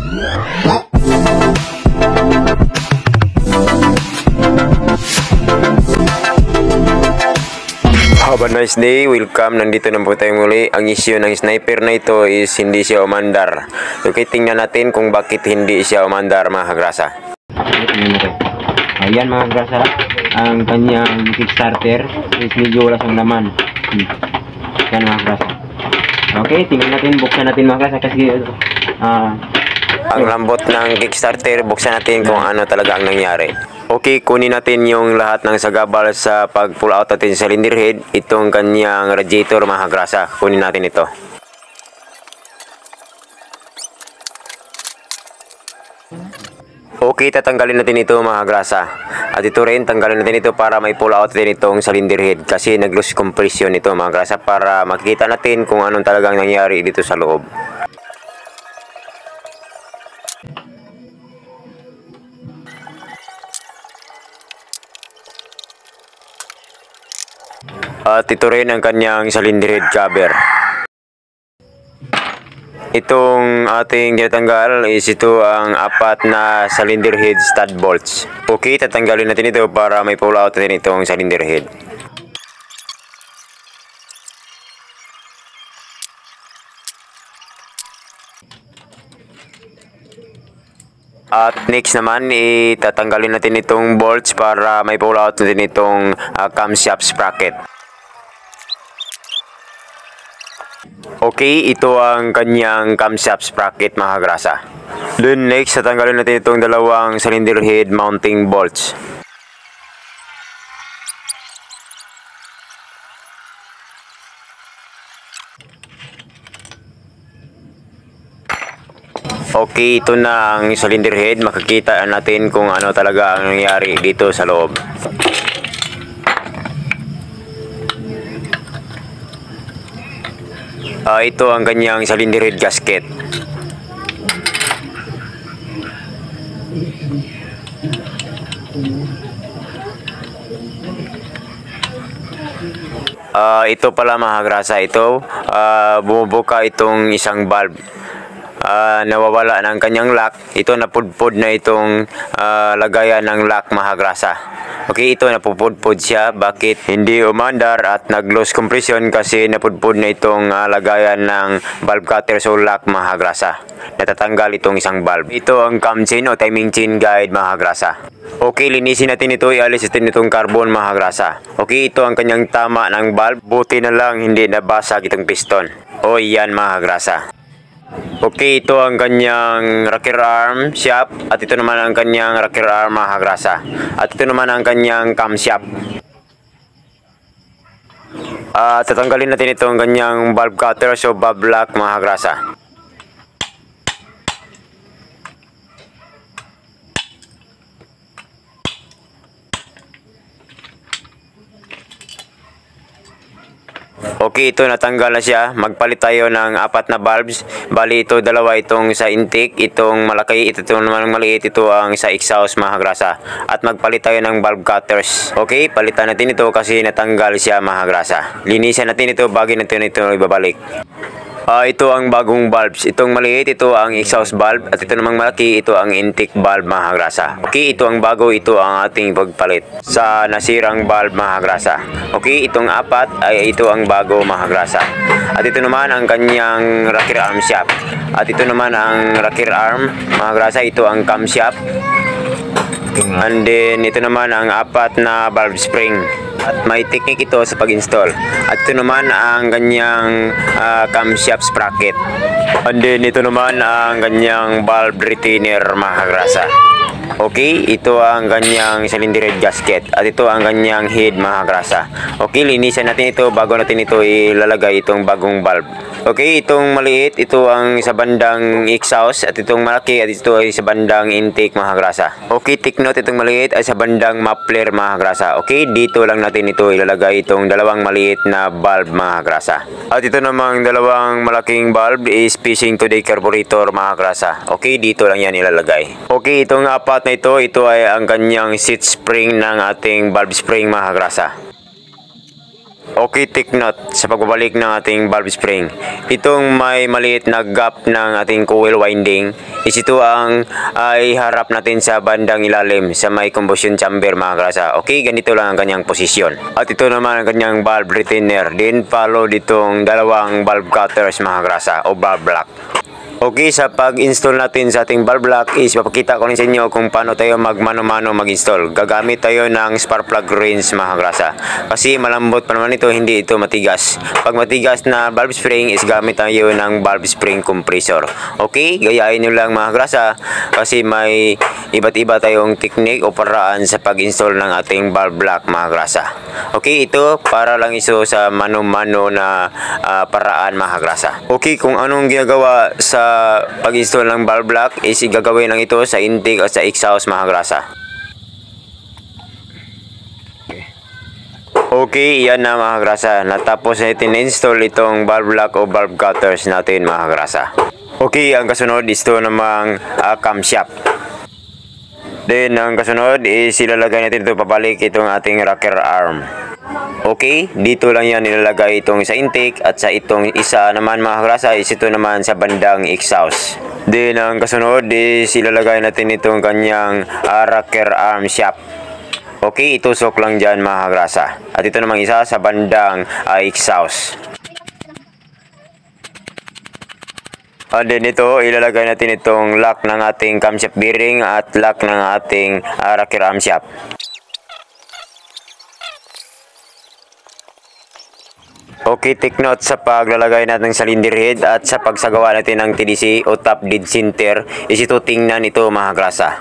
Have a nice day, welcome. Nandito na po tayo muli. Ang issue ng sniper na ito is hindi siya umandar. Okay, tingnan natin kung bakit hindi siya umandar, mga kagrasa. Ayan, mga kagrasa, ang kanyang Kickstarter is medyo wala siyang laman. Yan, mga kagrasa. Okay, tingnan natin, buksan natin, mga kagrasa, kasi ang lambot ng Kickstarter. Buksan natin kung ano talaga ang nangyari. Okay, kunin natin yung lahat ng sagabal sa pag-pull out natin sa cylinder head. Itong kanyang radiator, mga kagrasa. Kunin natin ito. Okay, tatanggalin natin ito, mga kagrasa. At ito rin, tanggalin natin ito para may pull out din itong cylinder head. Kasi nag-lose compression ito, mga kagrasa, para makita natin kung anong talagang nangyari dito sa loob. At ito rin ang kanyang cylinder head cover. Itong ating tinatanggal is ito ang apat na cylinder head stud bolts. Okay, tatanggalin natin ito para may pull out natin itong cylinder head. At next naman, itatanggalin natin itong bolts para may pull out natin itong camshaft sprocket. Okay, ito ang kanyang camshaft sprocket, mga kagrasa. Then next, tatanggalin natin itong dalawang cylinder head mounting bolts. Okay, ito na ang cylinder head. Makikita natin kung ano talaga ang nangyari dito sa loob. Ito ang kanyang cylinder head gasket. Ito pala, mga kagrasa, ito bumubuka itong isang valve. Nawawala ng kanyang lock. Ito napudpod na itong lagayan ng lock, mga kagrasa. Okay, ito napupudpod siya. Bakit hindi umandar at nag-loss compression? Kasi napudpod na itong lagayan ng valve cutter so lock, mga kagrasa. Natatanggal itong isang valve. Ito ang cam chain o timing chain guide, mga kagrasa. Okay, linisin natin ito. Ialis natin itong carbon, mga kagrasa. Okay, ito ang kanyang tama ng valve. Buti na lang hindi nabasag itong piston. O yan, mga kagrasa. Okay, ito ang kanyang rocker arm shaft. At ito naman ang kanyang rocker arm, mga kagrasa. At ito naman ang kanyang camshaft. Tatanggalin natin itong kanyang valve cutter so valve lock, mga kagrasa. Okay, ito natanggal na siya. Magpalit tayo ng apat na valves. Bali, ito dalawa itong sa intake, itong malaki, ito naman maliit, ito ang sa exhaust, mga kagrasa. At magpalit tayo ng valve cutters. Okay, palitan natin ito kasi natanggal siya, mga kagrasa. Linisan natin ito bago natin ito ibabalik. Ito ang bagong valves. Itong maliit, ito ang exhaust valve. At ito namang malaki, ito ang intake valve, mga kagrasa. Okay, ito ang bago, ito ang ating pagpalit sa nasirang valve, mga kagrasa. Okay, itong apat ay ito ang bago, mga kagrasa. At ito naman ang kanyang rocker arm shaft. At ito naman ang rocker arm, mga kagrasa. Ito ang camshaft. And then ito naman ang apat na valve spring. At may technique ito sa pag-install. At ito naman ang kanyang camshaft sprocket. And then ito naman ang kanyang valve retainer, mga kagrasa. Okay, ito ang kanyang cylinder head gasket. At ito ang kanyang head, mga kagrasa. Okay, linisan natin ito bago natin ito ilalagay itong bagong valve. Okay, itong maliit, ito ang sa bandang exhaust. At itong malaki, at ito ay sa bandang intake, mga kagrasa. Okay, take note, itong maliit ay sa bandang muffler, mga kagrasa. Okay, dito lang natin ito ilalagay itong dalawang maliit na valve, mga kagrasa. At ito namang dalawang malaking valve is facing to the carburetor, mga kagrasa. Okay, dito lang yan ilalagay. Okay, itong apat na ito ay ang kanyang seat spring ng ating valve spring, mga kagrasa. Okay, take note sa pagbabalik ng ating valve spring. Itong may maliit na gap ng ating coil winding is ito ang iharap natin sa bandang ilalim sa may combustion chamber mga grasa. Okay, ganito lang ang kanyang posisyon. At ito naman ang kanyang valve retainer. Then follow ditong dalawang valve cutters mga grasa o valve block. Okay, sa pag-install natin sa ating valve block is papakita ko rin sa inyo kung paano tayo magmano-mano mag-install. Gagamit tayo ng spark plug wrench mga grasa. Kasi malambot pa naman ito, hindi ito matigas. Pag matigas na valve spring is gamit tayo ng valve spring compressor. Okay, gayahin nyo lang mga grasa kasi may iba't iba tayong technique o paraan sa pag-install ng ating valve block mga grasa. Okay, ito para lang iso sa mano-mano na paraan mga grasa. Okay, kung anong ginagawa sa pag-install ng valve block is gagawin lang ito sa intake at sa exhaust mga grasa. Okay, yan na mga grasa. Natapos natin install itong valve block o valve cutters natin mga grasa. Okay, ang kasunod is ito namang camshaft. Then ang kasunod is ilalagay natin ito pabalik itong ating rocker arm. Okay, dito lang yan nilalagay itong sa intake at sa itong isa naman mga grasa is ito naman sa bandang exhaust. Then ang kasunod is ilalagay natin itong kanyang rocker arm shaft. Okay, itusok lang dyan mga grasa. At ito namang isa sa bandang exhaust. And then ito, ilalagay natin itong lock ng ating camshaft bearing at lock ng ating rocker arm shaft. Okay, take note sa paglalagay natin ng cylinder head at sa pagsagawa natin ng TDC o top dead center is ito tingnan ito mga grasa.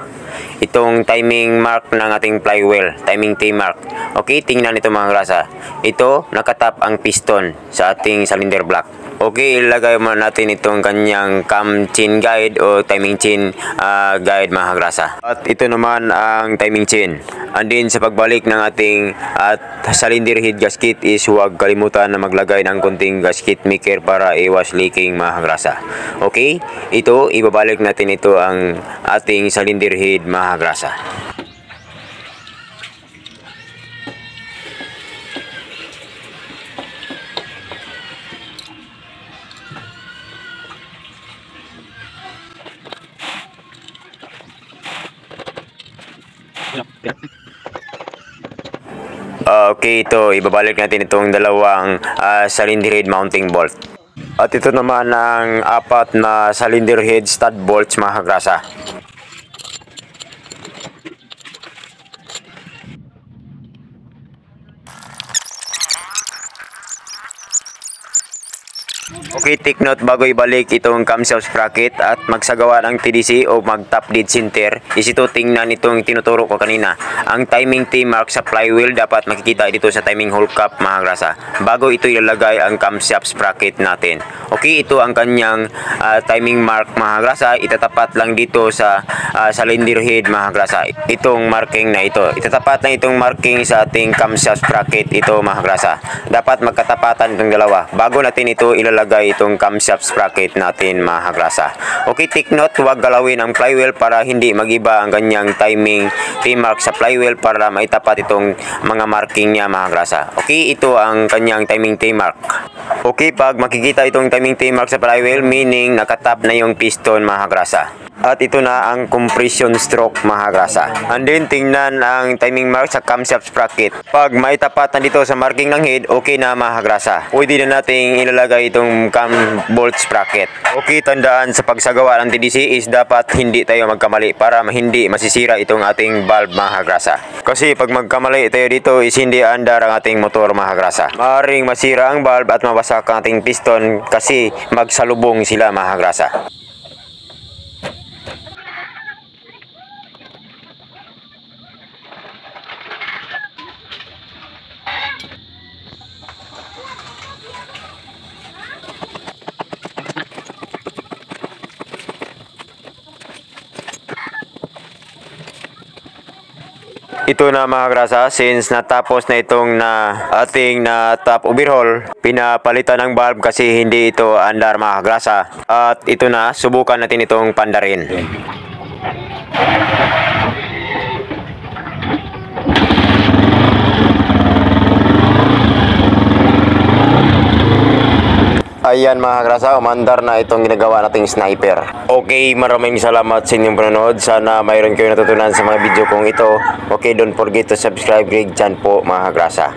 Itong timing mark ng ating flywheel, timing T-mark. Okay, tingnan ito mga grasa. Ito, nakatap ang piston sa ating cylinder block. Okay, ilagay muna natin itong kanyang cam chain guide o timing chain guide mga grasa. At ito naman ang timing chain. And then sa pagbalik ng ating cylinder head gasket is huwag kalimutan na maglagay ng konting gasket maker para iwas leaking mga grasa. Okay, ito ibabalik natin ito ang ating cylinder head mga grasa. Okay, ito ibabalik natin itong dalawang cylinder head mounting bolt. At ito naman ang apat na cylinder head stud bolts mga grasa. Okay, take note bago ibalik itong camshaft sprocket at magsagawa ng TDC o mag-top dead center is ito tingnan itong tinuturo ko kanina. Ang timing T-mark sa flywheel dapat makikita dito sa timing hole cap mga grasa bago ito ilalagay ang camshaft sprocket natin. Okay, ito ang kanyang timing mark mga grasa. Itatapat lang dito sa cylinder head mga grasa. Itong marking na ito. Itatapat lang itong marking sa ating camshaft sprocket ito mga grasa. Dapat magkatapatan itong dalawa bago natin ito ilalagay itong camshaft sprocket natin mga grasa. Okay, take note, huwag galawin ang flywheel para hindi magiba ang kanyang timing T-mark sa flywheel para maitapat itong mga marking niya mga grasa. Okay, ito ang kanyang timing T-mark. Okay, pag makikita itong timing T-mark sa flywheel, meaning nakatap na yung piston mga grasa. At ito na ang compression stroke mga grasa. And then tingnan ang timing mark sa camshaft sprocket. Pag maitapat na dito sa marking ng head, okay na mga grasa. Pwede na nating ilalagay itong cam bolt sprocket. Okay, tandaan sa pagsagawa ng TDC is dapat hindi tayo magkamali para hindi masisira itong ating valve mga grasa. Kasi pag magkamali tayo dito is hindi andar ang ating motor mga grasa. Maaaring masira ang valve at mawasak ang ating piston kasi magsalubong sila mga grasa. Ito na mga grasa, since natapos na itong ating top overhaul, pinapalitan ng valve kasi hindi ito andar mga grasa. At ito na, subukan natin itong pandarin. Ayan mga kagrasa, umandar na itong ginagawa nating sniper. Okay, maraming salamat sa inyong panonood. Sana mayroon kayo natutunan sa mga video kong ito. Okay, don't forget to subscribe, Greg Chan po mga kagrasa.